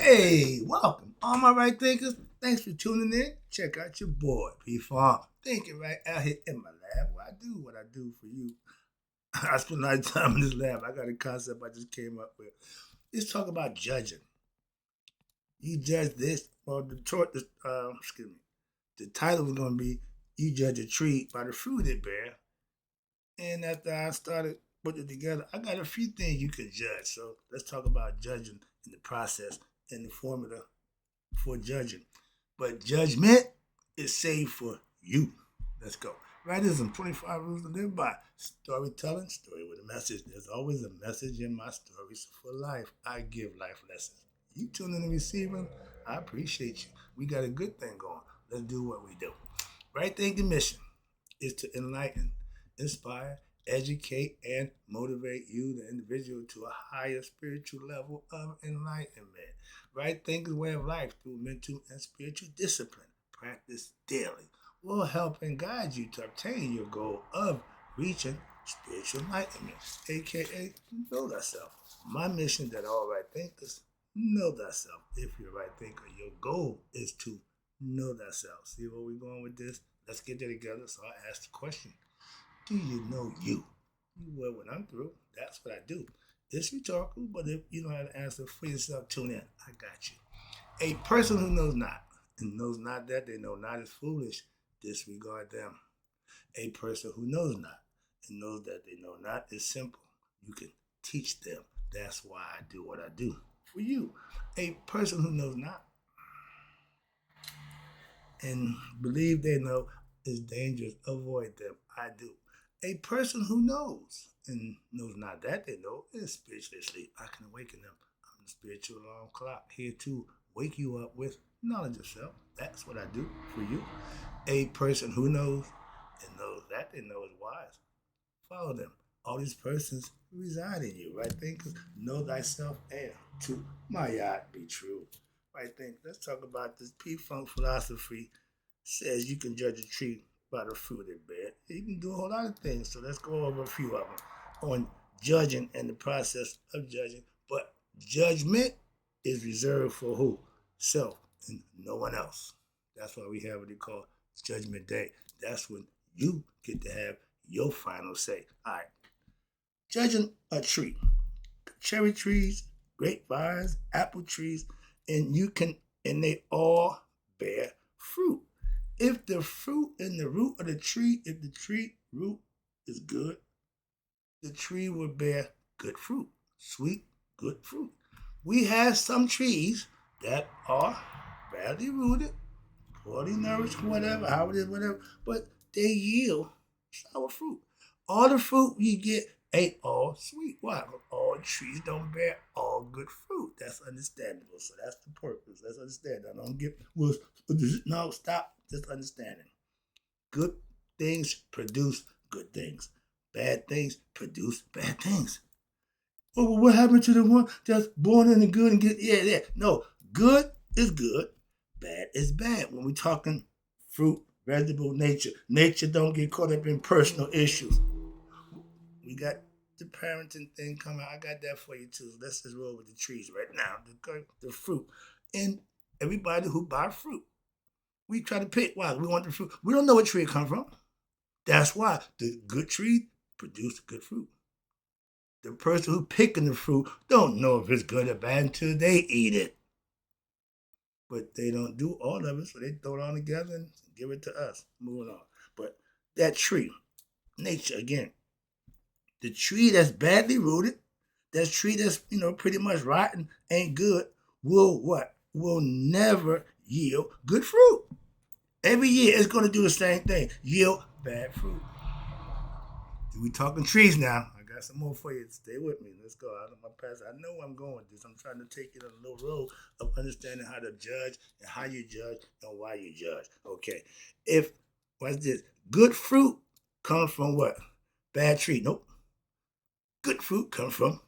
Hey, welcome, all my right thinkers. Thanks for tuning in. Check out your boy, P Farm. Thinking right out here in my lab where I do what I do for you. I spend a lot of time in this lab. I got a concept I just came up with. Let's talk about judging. You judge this, or excuse me. The title is going to be "You Judge a Tree by the Fruit It Bear." And after I started putting it together, I got a few things you can judge. So let's talk about judging in the process and the formula for judging. But judgment is saved for you. Let's go. Writism, 25 rules to live by. Storytelling, story with a message. There's always a message in my stories for life. I give life lessons. You tune in and receive them. I appreciate you. We got a good thing going. Let's do what we do. Right thinking mission is to enlighten, inspire, educate, and motivate you, the individual, to a higher spiritual level of enlightenment. Right thinking way of life through mental and spiritual discipline, practice daily, will help and guide you to obtain your goal of reaching spiritual enlightenment, aka know thyself. My mission that all right thinkers know thyself. If you're a right thinker, your goal is to know thyself. See where we're going with this? Let's get that together. So I asked the question, do you know you? Well, when I'm through, that's what I do. It's rhetorical, but if you don't have an answer for yourself, tune in. I got you. A person who knows not, and knows not that they know not is foolish, disregard them. A person who knows not, and knows that they know not is simple. You can teach them. That's why I do what I do for you. A person who knows not and believe they know is dangerous. Avoid them. I do. A person who knows and knows not that they know is spiritually asleep. I can awaken them. I'm the spiritual alarm clock here to wake you up with knowledge of self. That's what I do for you. A person who knows and knows that they know is wise. Follow them. All these persons reside in you, right? Think, know thyself and to my yacht be true. Right, think. Let's talk about this P-Funk philosophy says you can judge a tree by the fruit it bears. You can do a whole lot of things. So let's go over a few of them on judging and the process of judging. But judgment is reserved for who? Self and no one else. That's why we have what they call Judgment Day. That's when you get to have your final say. All right. Judging a tree. Cherry trees, grapevines, apple trees, and they all bear fruit. If the fruit in the root of the tree, if the tree root is good, the tree will bear good fruit, sweet, good fruit. We have some trees that are badly rooted, poorly nourished, whatever, how it is, whatever, but they yield sour fruit. All the fruit you get ain't all sweet. Why? All trees don't bear all good fruit. That's understandable. So that's the purpose. Let's understand. I don't get no stop. Just understanding. Good things produce good things. Bad things produce bad things. Oh, well, what happened to the one that's born in the good and get yeah. No, good is good, bad is bad. When we're talking fruit, vegetable, nature don't get caught up in personal issues. We got the parenting thing coming. I got that for you too. Let's just roll with the trees right now. The fruit. And everybody who buy fruit, we try to pick. Why? We want the fruit. We don't know what tree it comes from. That's why the good tree produce good fruit. The person who picking the fruit don't know if it's good or bad until they eat it. But they don't do all of it, so they throw it all together and give it to us. Moving on. But that tree, nature again, the tree that's badly rooted, that tree that's pretty much rotten, ain't good, will what? Will never yield good fruit. Every year it's going to do the same thing, yield bad fruit. We talking trees now. I got some more for you. Stay with me. Let's go. I know where I'm going with this. I'm trying to take you on a little road of understanding how to judge and how you judge and why you judge. Okay. What's this? Good fruit comes from what? Bad tree. Nope. Good fruit comes from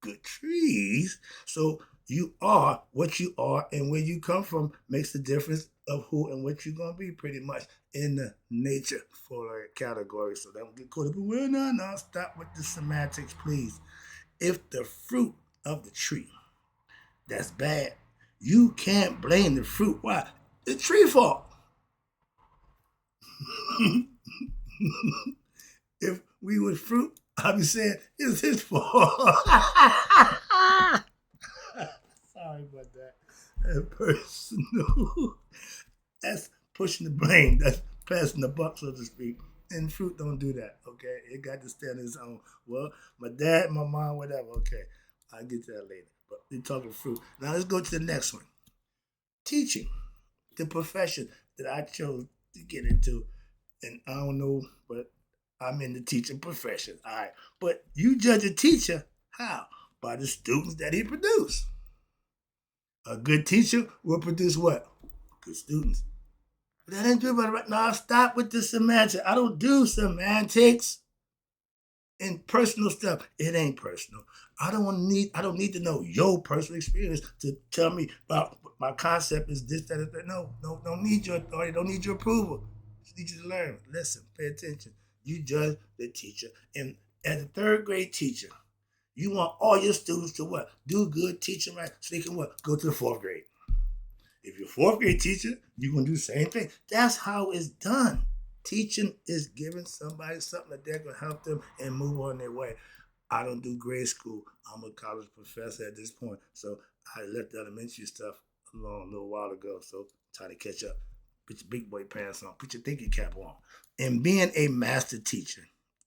good trees. So you are what you are, and where you come from makes the difference of who and what you're going to be pretty much in the nature for a category. So don't get caught up in, well, no, stop with the semantics, please. If the fruit of the tree that's bad You can't blame the fruit. Why? The tree fault. If we was fruit, I'd be saying it's his fault. Sorry about that. That's personal. That's pushing the blame. That's passing the buck, so to speak. And fruit don't do that. Okay, it got to stand on its own. Well, my dad, my mom, whatever. Okay, I'll get to that later. But we're talking fruit. Now let's go to the next one. Teaching, the profession that I chose to get into, and I don't know, but I'm in the teaching profession. All right, but you judge a teacher how? By the students that he produces. A good teacher will produce what? Good students. But that ain't true about it right now. Stop with the semantics. I don't do semantics and personal stuff. It ain't personal. I don't need to know your personal experience to tell me about my concept is this, that, and that. No, don't need your authority, don't need your approval. Just need you to learn. Listen, pay attention. You judge the teacher. And as a third grade teacher, you want all your students to what? Do good, teach them right, so they can what? Go to the fourth grade. If you're a fourth grade teacher, you're going to do the same thing. That's how it's done. Teaching is giving somebody something that they're going to help them and move on their way. I don't do grade school. I'm a college professor at this point. So I left the elementary stuff alone a little while ago. So try to catch up. Put your big boy pants on. Put your thinking cap on. And being a master teacher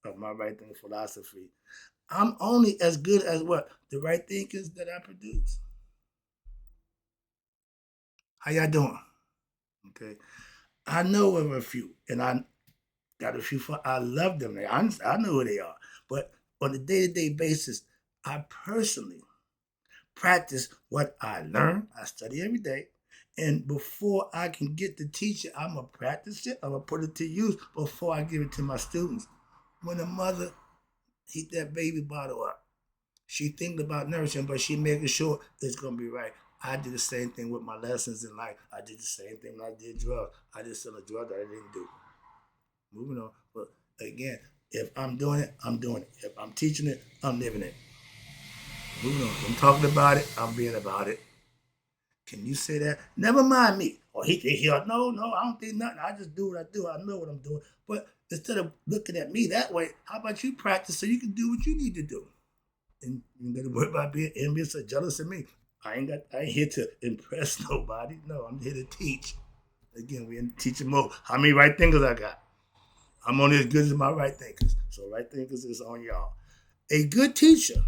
of my right thinking philosophy, I'm only as good as what? The right thinkers that I produce. How y'all doing? Okay. I know of a few, and I got a few. I love them. I know who they are. But on a day-to-day basis, I personally practice what I learn. I study every day. And before I can get to teach it, I'm going to practice it. I'm going to put it to use before I give it to my students. When a mother heat that baby bottle up, she thinking about nourishing, but she making sure it's going to be right. I did the same thing with my lessons in life. I did the same thing when I did drugs. I did some of the drugs that I didn't do. Moving on. But again, if I'm doing it, I'm doing it. If I'm teaching it, I'm living it. Moving on. If I'm talking about it, I'm being about it. Can you say that? Never mind me. Or no, I don't think nothing. I just do what I do. I know what I'm doing. But instead of looking at me that way, how about you practice so you can do what you need to do? And you gotta worry about being envious or jealous of me. I ain't here to impress nobody. No, I'm here to teach. Again, we're in teaching mode. How many right thinkers I got? I'm only as good as my right thinkers. So right thinkers is on y'all. A good teacher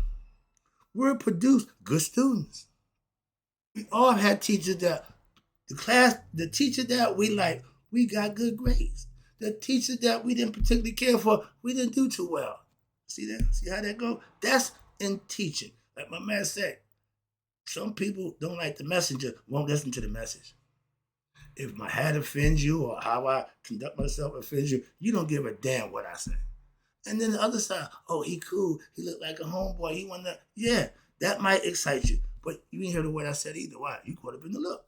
will produce good students. We all had teachers that the teacher that we like, we got good grades. The teacher that we didn't particularly care for, we didn't do too well. See that? See how that go? That's in teaching. Like my man said, some people don't like the messenger, won't listen to the message. If my hat offends you or how I conduct myself offends you, you don't give a damn what I say. And then the other side, oh, he cool. He look like a homeboy. He wanna, yeah, that might excite you. But you didn't hear the word I said either. Why? You caught up in the look.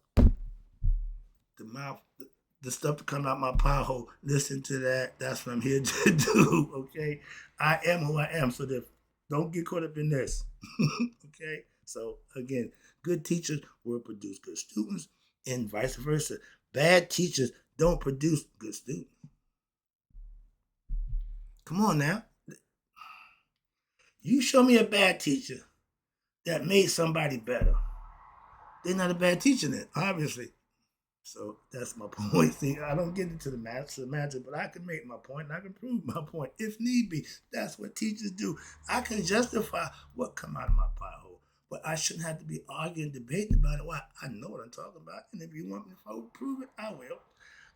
The mouth, the stuff that comes out my pie hole, listen to that. That's what I'm here to do, okay? I am who I am, so don't get caught up in this, okay? So, again, good teachers will produce good students and vice versa. Bad teachers don't produce good students. Come on now. You show me a bad teacher that made somebody better. They're not a bad teacher then, obviously. So that's my point. See, I don't get into the magic, but I can make my point and I can prove my point if need be. That's what teachers do. I can justify what come out of my pie hole, but I shouldn't have to be arguing, debating about it. Why? I know what I'm talking about, and if you want me to prove it, I will.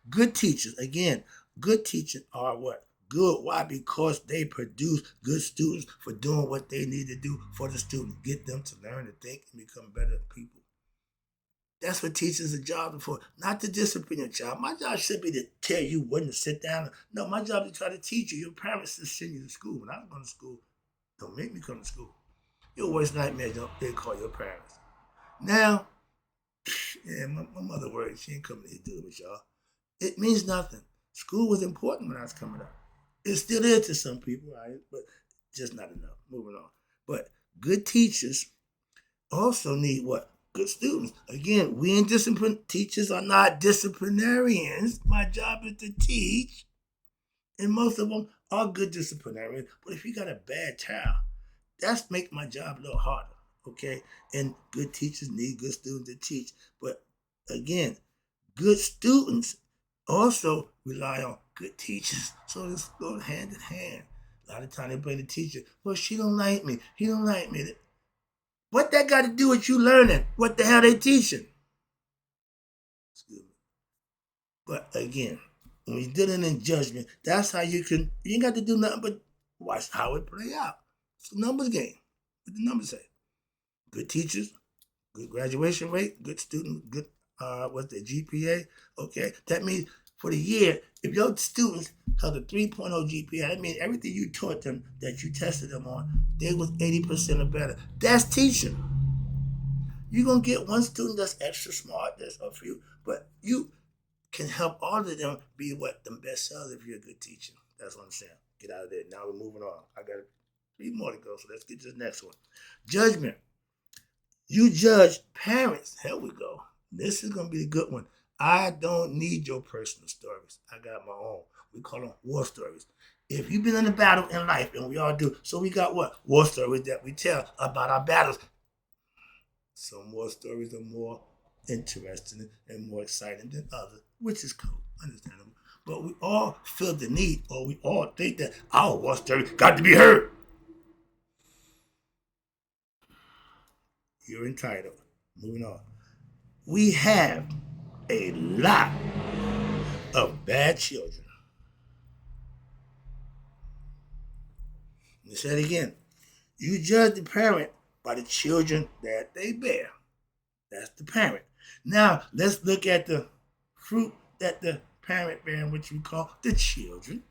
Good teachers, again, good teachers are what? Good. Why? Because they produce good students for doing what they need to do for the students. Get them to learn to think and become better people. That's what teachers' a job for. Not to discipline your child. My job should be to tell you when to sit down. No, my job is to try to teach you. Your parents to send you to school. When I was going to school, don't make me come to school. Your worst nightmare, they call your parents. Now, yeah, my mother worried. She ain't coming to deal with y'all. It means nothing. School was important when I was coming up. It still is to some people, right? But just not enough. Moving on. But good teachers also need what? good students. Again, we in discipline teachers are not disciplinarians. My job is to teach, and most of them are good disciplinarians. But if you got a bad child, that's make my job a little harder. Okay, and good teachers need good students to teach. But again, good students also rely on good teachers. So it's going hand in hand. A lot of times they blame the teacher. Well, she don't like me. He don't like me. What that got to do with you learning? What the hell they teaching? Excuse me. But again, when you're dealing in judgment, that's how you ain't got to do nothing but watch how it play out. It's a numbers game. What the numbers say? Good teachers, good graduation rate, good student, good what's the GPA? Okay, that means for the year, if your students held a 3.0 GPA, that means everything you taught them that you tested them on, they was 80% or better. That's teaching. You're gonna get one student that's extra smart, that's up for you, but you can help all of them be what the best sellers if you're a good teacher. That's what I'm saying. Get out of there. Now we're moving on. I got 3 more to go, so let's get to the next one. Judgment. You judge parents. Here we go. This is going to be a good one. I don't need your personal stories. I got my own. We call them war stories. If you've been in a battle in life, and we all do, so we got what? War stories that we tell about our battles. Some war stories are more interesting and more exciting than others, which is cool, understandable. But we all feel the need, or we all think that our war story got to be heard. You're entitled. Moving on. We have a lot of bad children. Let me say it again. You judge the parent by the children that they bear. That's the parent. Now, let's look at the fruit that the parent bearing, which we call the children.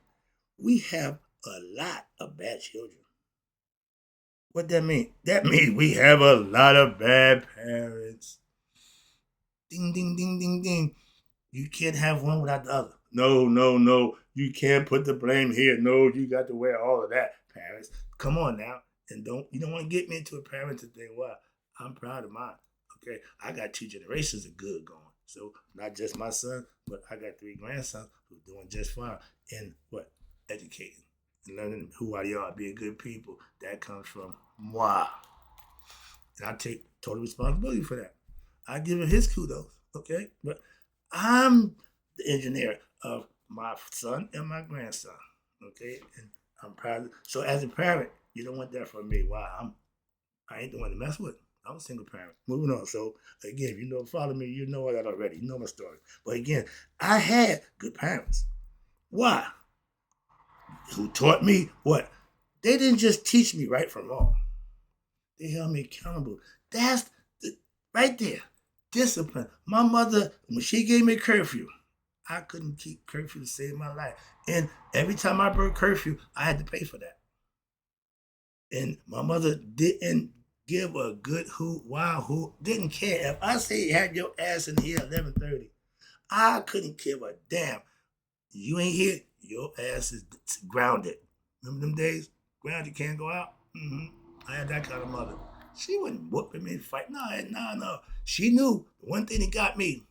We have a lot of bad children. What that mean? That means we have a lot of bad parents. Ding, ding, ding, ding, ding. You can't have one without the other. No, no, no. You can't put the blame here. No, you got to wear all of that, parents. Come on now. And you don't want to get me into a parenting thing. Well, I'm proud of mine. Okay. I got 2 generations of good going. So not just my son, but I got 3 grandsons who are doing just fine in what? Educating and learning who they are, being good people. That comes from moi. And I take total responsibility for that. I give him his kudos. Okay. But I'm the engineer of my son and my grandson. Okay, and I'm proud. So as a parent, you don't want that from me. Why? I ain't the one to mess with. I'm a single parent. Moving on. So again, if you know, follow me, you know that already. You know my story. But again, I had good parents. Why? Who taught me what? They didn't just teach me right from wrong. They held me accountable. That's right there. Discipline. My mother, when she gave me curfew, I couldn't keep curfew to save my life. And every time I broke curfew, I had to pay for that. And my mother didn't give a good who, didn't care. If I say you had your ass in here at 11:30, I couldn't give a damn. You ain't here, your ass is grounded. Remember them days? Grounded, can't go out? I had that kind of mother. She wasn't whooping me and fight. No. She knew one thing that got me.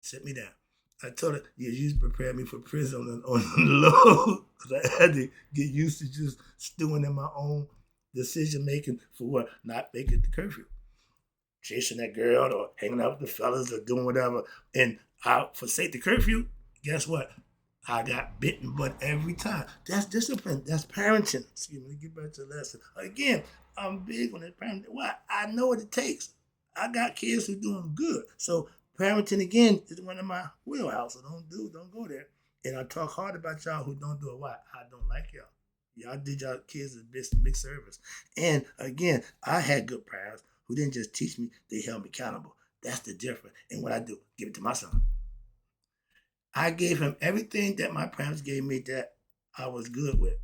Sit me down. I told her, yeah, you prepared me for prison on the low. Because I had to get used to just stewing in my own decision making for what? Not making the curfew. Chasing that girl or hanging out with the fellas or doing whatever. And I forsake the curfew, guess what? I got bitten, but every time. That's discipline. That's parenting. Excuse me, get back to the lesson. Again, I'm big on that parenting. Why? I know what it takes. I got kids who doing good. So parenting again is one of my wheelhouse. So don't go there. And I talk hard about y'all who don't do it. Why? I don't like y'all. Y'all did y'all kids a big service. And again, I had good parents who didn't just teach me, they held me accountable. That's the difference. And what I do, give it to my son. I gave him everything that my parents gave me that I was good with.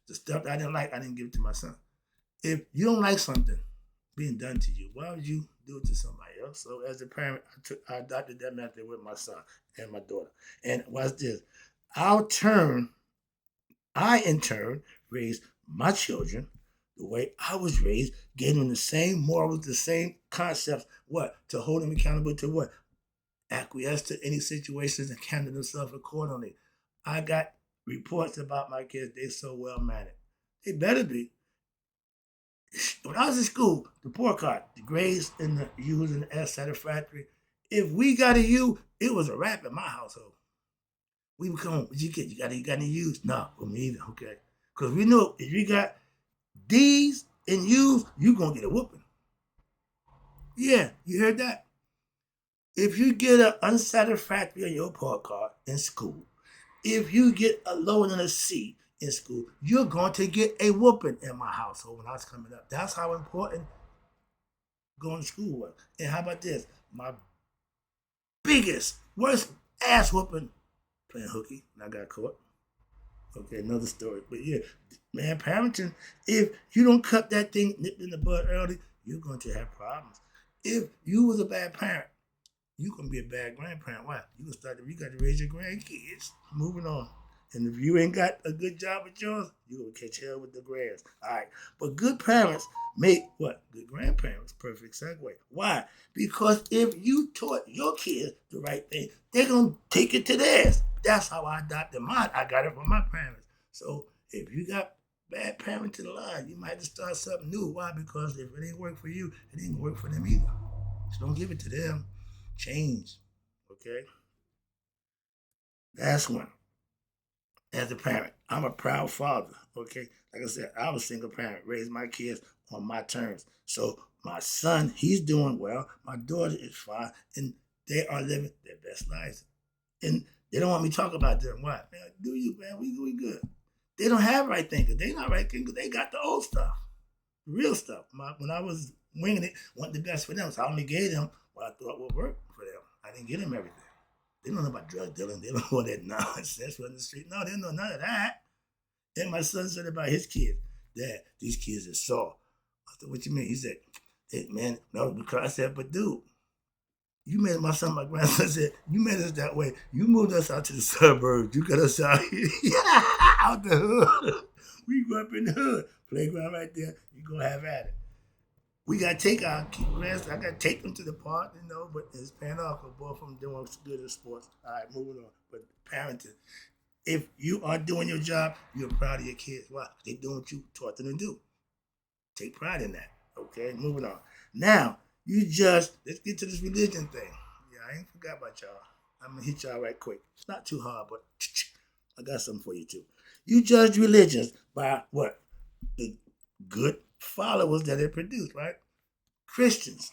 The stuff that I didn't like, I didn't give it to my son. If you don't like something being done to you, why would you do it to somebody else? So as a parent, I adopted that method with my son and my daughter. And watch this. I in turn raised my children the way I was raised, gave them the same morals, the same concepts. What? To hold them accountable to what? Acquiesce to any situations and handle themselves accordingly. I got reports about my kids. They're so well mannered. They better be. When I was in school, the report card, the grades and the U's and the S satisfactory. If we got a U, it was a wrap in my household. We would come home. What you get? You got any U's? No, for me either. Okay. Because we know if you got D's and U's, you gonna get a whooping. Yeah, you heard that? If you get an unsatisfactory on your report card in school, if you get a lower than a C in school, you're going to get a whooping in my household when I was coming up. That's how important going to school was. And how about this? My biggest, worst ass whooping playing hooky, and I got caught. Okay, another story. But yeah, man, parenting, if you don't cut that thing nipped in the bud early, you're going to have problems. If you was a bad parent, you gonna be a bad grandparent. Why? You got to raise your grandkids. Moving on. And if you ain't got a good job with yours, you gonna catch hell with the grands. All right. But good parents make what? Good grandparents. Perfect segue. Why? Because if you taught your kids the right thing, they're gonna take it to theirs. That's how I adopted mine. I got it from my parents. So if you got bad parenting line, you might have to start something new. Why? Because if it ain't work for you, it ain't work for them either. So don't give it to them. Change. Okay? That's one. As a parent, I'm a proud father. Okay? Like I said, I was a single parent, raised my kids on my terms. So my son, he's doing well. My daughter is fine. And they are living their best lives. And they don't want me to talk about them. Why? Man, do you, man? We good. They don't have right thinking. They not right thinking. They got the old stuff. The real stuff. When I was winging it, wanted the best for them. So I only gave them what I thought would work for them. I didn't give them everything. They don't know about drug dealing. They don't know that nonsense on the street. No, they don't know none of that. Then my son said about his kids, Dad, these kids are soft. I said, what you mean? He said, hey, man, no, because I said, but dude, you made my son, my grandson said, you made us that way. You moved us out to the suburbs. You got us out here, out the hood. We grew up in the hood. Playground right there. You go have at it. We gotta take our kids. I gotta take them to the park, but it's paying off for both of them doing good in sports. All right, moving on. But parenting, if you are doing your job, you're proud of your kids. Why? They doing what you taught them to do. Take pride in that. Okay, moving on. Now, let's get to this religion thing. Yeah, I ain't forgot about y'all. I'm gonna hit y'all right quick. It's not too hard, but I got something for you too. You judge religions by what? The good followers that it produced, right? Christians.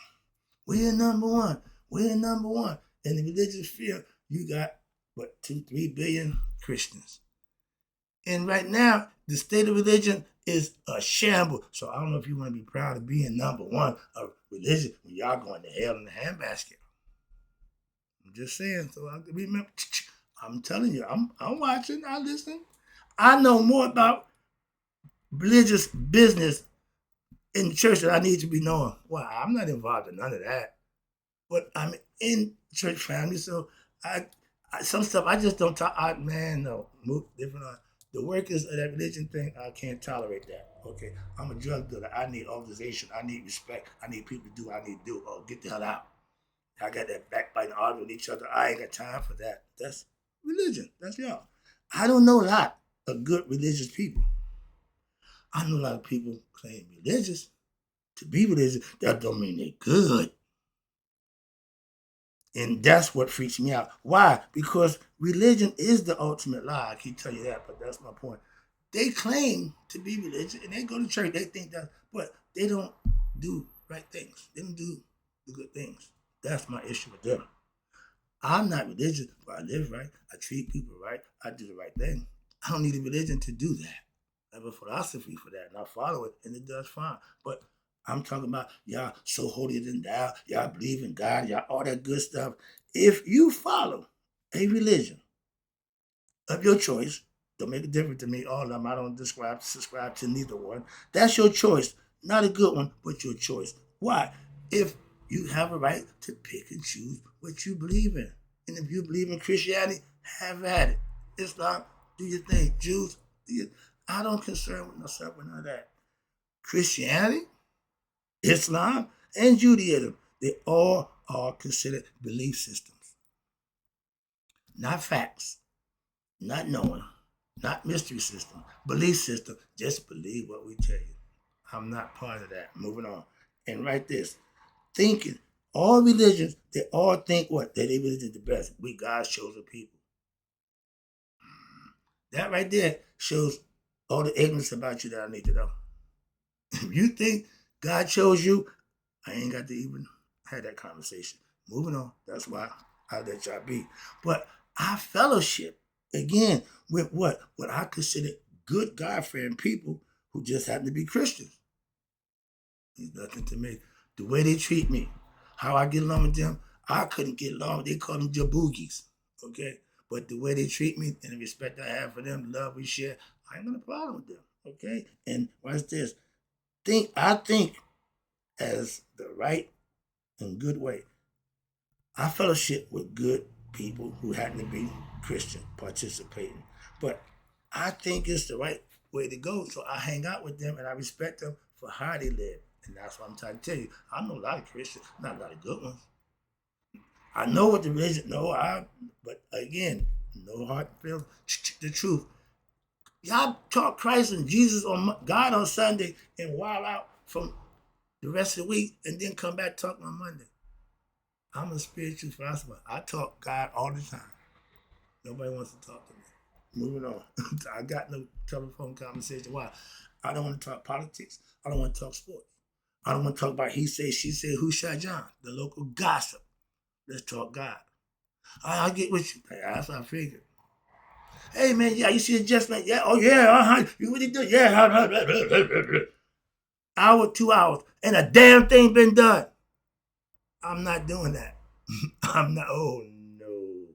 We're number one. We're number one. In the religious field, you got, 3 billion Christians. And right now, the state of religion is a shamble. So I don't know if you want to be proud of being number one of religion when y'all going to hell in the handbasket. I'm just saying. So I remember, I'm telling you, I'm watching, I listen. I know more about religious business in the church that I need to be knowing. Well, I'm not involved in none of that. But I'm in church family, so some stuff I just don't talk. No, move different. The workers of that religion thing, I can't tolerate that. Okay, I'm a drug dealer. I need organization. I need respect. I need people to do what I need to do. Oh, get the hell out. I got that backbiting, arguing with each other. I ain't got time for that. That's religion. That's y'all. I don't know a lot of good religious people. I know a lot of people claim religious. To be religious, that don't mean they're good. And that's what freaks me out. Why? Because religion is the ultimate lie. I keep telling you that, but that's my point. They claim to be religious and they go to church. They think that, but they don't do right things. They don't do the good things. That's my issue with them. I'm not religious, but I live right. I treat people right. I do the right thing. I don't need a religion to do that. I have a philosophy for that, and I follow it, and it does fine. But I'm talking about y'all so holier than thou, y'all believe in God, y'all all that good stuff. If you follow a religion of your choice, don't make a difference to me. All of them, I don't subscribe to neither one. That's your choice, not a good one, but your choice. Why? If you have a right to pick and choose what you believe in, and if you believe in Christianity, have at it. Islam, do your thing. Jews, do your. I don't concern with myself with none of that. Christianity, Islam, and Judaism, they all are considered belief systems, not facts, not knowing, not mystery system, belief system. Just believe what we tell you. I'm not part of that. Moving on. And write this. Thinking. All religions, they all think what? That they religion is the best. We God's chosen people. That right there shows all the ignorance about you that I need to know. If you think God chose you, I ain't got to even have that conversation. Moving on. That's why I let y'all be. But I fellowship again with what? What I consider good God-fearing people who just happen to be Christians. It's nothing to me. The way they treat me, how I get along with them, I couldn't get along. They call them jaboogies. Okay? But the way they treat me and the respect I have for them, the love we share, I ain't got a problem with them. Okay? And watch this. I think as the right and good way. I fellowship with good people who happen to be Christian participating. But I think it's the right way to go. So I hang out with them and I respect them for how they live. And that's what I'm trying to tell you. I know a lot of Christians, not a lot of good ones. I know what the religion, but again, no hard feelings. The truth. Y'all talk Christ and Jesus on God on Sunday and wild out from the rest of the week and then come back talking on Monday. I'm a spiritual philosopher. I talk God all the time. Nobody wants to talk to me. Moving on. I got no telephone conversation. Why? I don't want to talk politics. I don't want to talk sports. I don't want to talk about he said, she said, who shot John, the local gossip. Let's talk God. I get with you. That's what I figured. Hey, man, yeah, you see it just like, yeah, oh, yeah, you really do? Yeah, hour, 2 hours, and a damn thing been done. I'm not doing that. I'm not, oh, no.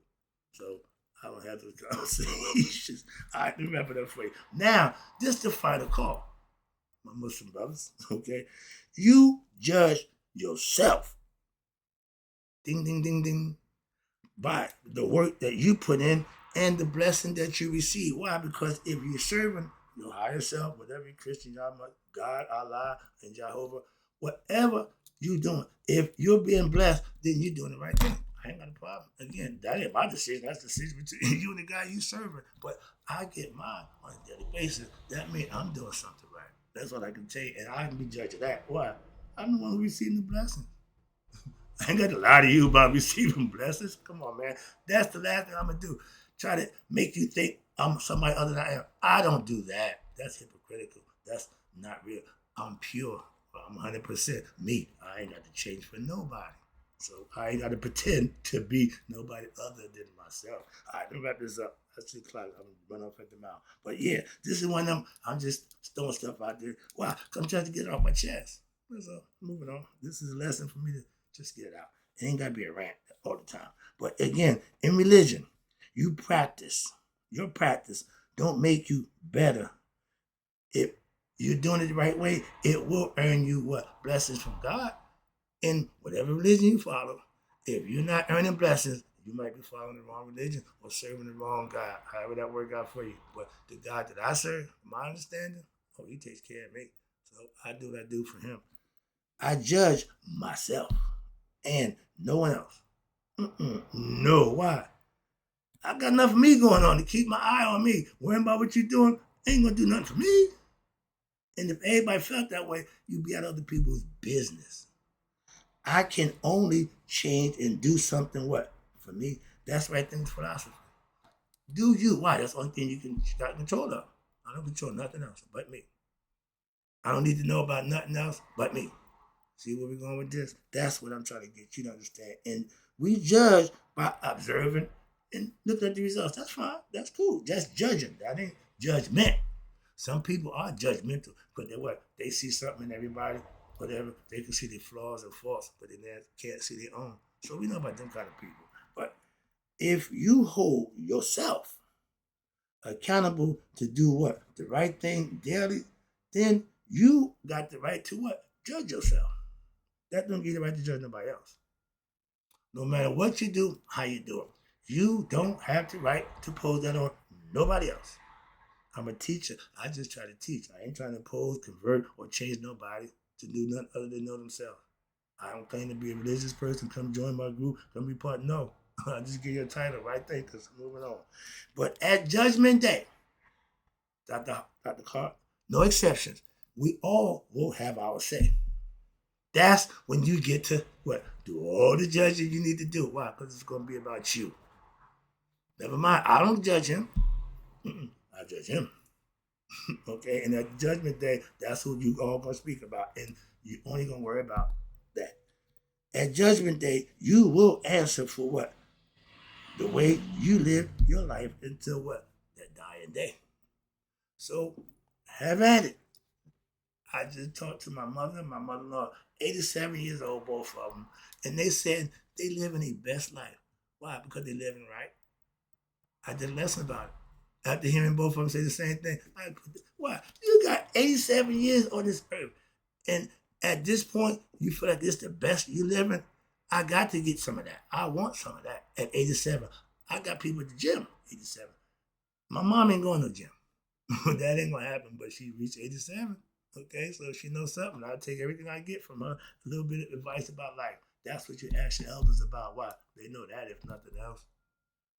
So I don't have those conversations. I remember that phrase. Now, this is the final call, my Muslim brothers, okay? You judge yourself. Ding, ding, ding, ding. By the work that you put in and the blessing that you receive. Why? Because if you're serving your higher self, whatever Christian, God, Allah, and Jehovah, whatever you're doing, if you're being blessed, then you're doing the right thing. I ain't got a problem. Again, that ain't my decision. That's the decision between you and the guy you serving. But I get mine on a daily basis. That means I'm doing something right. That's what I can tell you. And I can be judged of that. Why? I'm the one who received the blessing. I ain't got to lie to you about receiving blessings. Come on, man. That's the last thing I'm going to do. Try to make you think I'm somebody other than I am. I don't do that. That's hypocritical. That's not real. I'm pure. I'm 100% me. I ain't got to change for nobody. So I ain't got to pretend to be nobody other than myself. All right, let me wrap this up. That's too close. I'm going to run off at the mouth. But yeah, this is one of them. I'm just throwing stuff out there. Why? Because I'm trying to get it off my chest. So moving on. This is a lesson for me to just get it out. It ain't got to be a rant all the time. But again, in religion, you practice. Your practice don't make you better. If you're doing it the right way, it will earn you what? Blessings from God in whatever religion you follow. If you're not earning blessings, you might be following the wrong religion or serving the wrong God, however that work out for you. But the God that I serve, my understanding, oh, he takes care of me. So I do what I do for him. I judge myself and no one else. No, why? I got enough of me going on to keep my eye on me. Worrying about what you're doing ain't gonna do nothing for me. And if everybody felt that way, you'd be out of other people's business. I can only change and do something what? For me, that's right thing philosophy. Do you? Why? That's the only thing you got control of. I don't control nothing else but me. I don't need to know about nothing else but me. See where we're going with this? That's what I'm trying to get you to understand. And we judge by observing and looking at the results. That's fine. That's cool. That's judging. That ain't judgment. Some people are judgmental because they see something in everybody, whatever. They can see their flaws and faults, but they can't see their own. So we know about them kind of people. But if you hold yourself accountable to do what? The right thing daily, then you got the right to what? Judge yourself. That don't give you the right to judge nobody else. No matter what you do, how you do it. You don't have the right to pose that on nobody else. I'm a teacher. I just try to teach. I ain't trying to impose, convert, or change nobody to do nothing other than know themselves. I don't claim to be a religious person. Come join my group. Come be part. No. I just give you a title right there because I'm moving on. But at Judgment Day, Dr. Clark, no exceptions. We all will have our say. That's when you get to what? Do all the judging you need to do. Why? Because it's going to be about you. Never mind. I don't judge him. I judge him. Okay, and at Judgment Day, that's who you all gonna speak about, and you only gonna worry about that. At Judgment Day, you will answer for what? The way you live your life until what? That dying day. So have at it. I just talked to my mother and my mother-in-law, 87 years old, both of them, and they said they living their best life. Why? Because they living right. I did a lesson about it. After hearing both of them say the same thing, why? You got 87 years on this earth. And at this point, you feel like this the best you living? I got to get some of that. I want some of that at 87. I got people at the gym, 87. My mom ain't going to the gym. That ain't going to happen, but she reached 87. Okay, so she knows something. I'll take everything I get from her, a little bit of advice about life. That's what you ask your elders about. Why? They know that, if nothing else.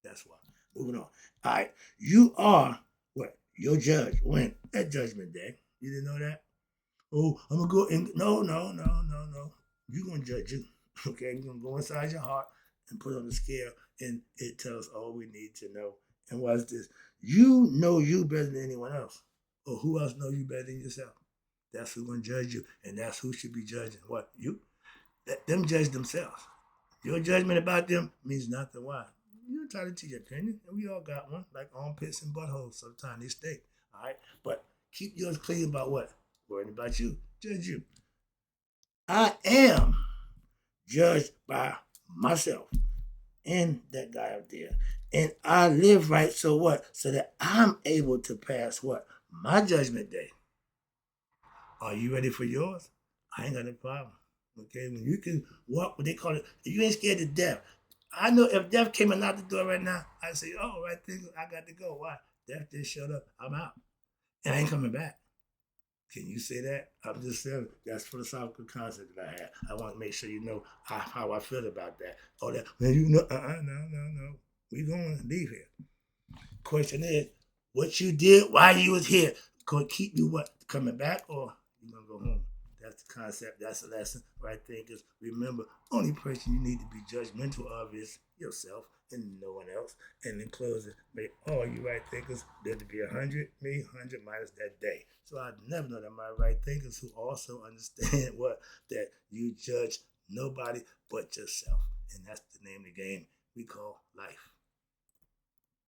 That's why. Moving on. All right. You are what? Your judge. When? At Judgment Day. You didn't know that? Oh, I'm going to go in. No. You're going to judge you. Okay? You're going to go inside your heart and put it on the scale, and it tells all we need to know. And what's this? You know you better than anyone else. Or who else know you better than yourself? That's who's going to judge you. And that's who should be judging. What? You? Let them judge themselves. Your judgment about them means nothing. Why? You're entitled to your opinion, and we all got one, like armpits and buttholes. Sometimes they stink, all right? But keep yours clean about what? Worrying about you. Judge you. I am judged by myself and that guy up there. And I live right, so what? So that I'm able to pass what? My judgment day. Are you ready for yours? I ain't got no problem. Okay, when you can walk, what they call it, if you ain't scared to death. I know if death came and knocked the door right now, I'd say, oh, right there, I got to go. Why? Death just showed up. I'm out. And I ain't coming back. Can you say that? I'm just saying that's philosophical concept that I had. I want to make sure you know how I feel about that. Oh, that, when you know, no. We going to leave here. Question is, what you did while you was here could keep you what? Coming back, or you going to go home? That's the concept. That's the lesson right there. Because remember, only person you need to be judgmental of is yourself and no one else. And in closing, may all you right thinkers live to be 100, me 100 minus that day. So I never know that my right thinkers who also understand what? That you judge nobody but yourself. And that's the name of the game we call life.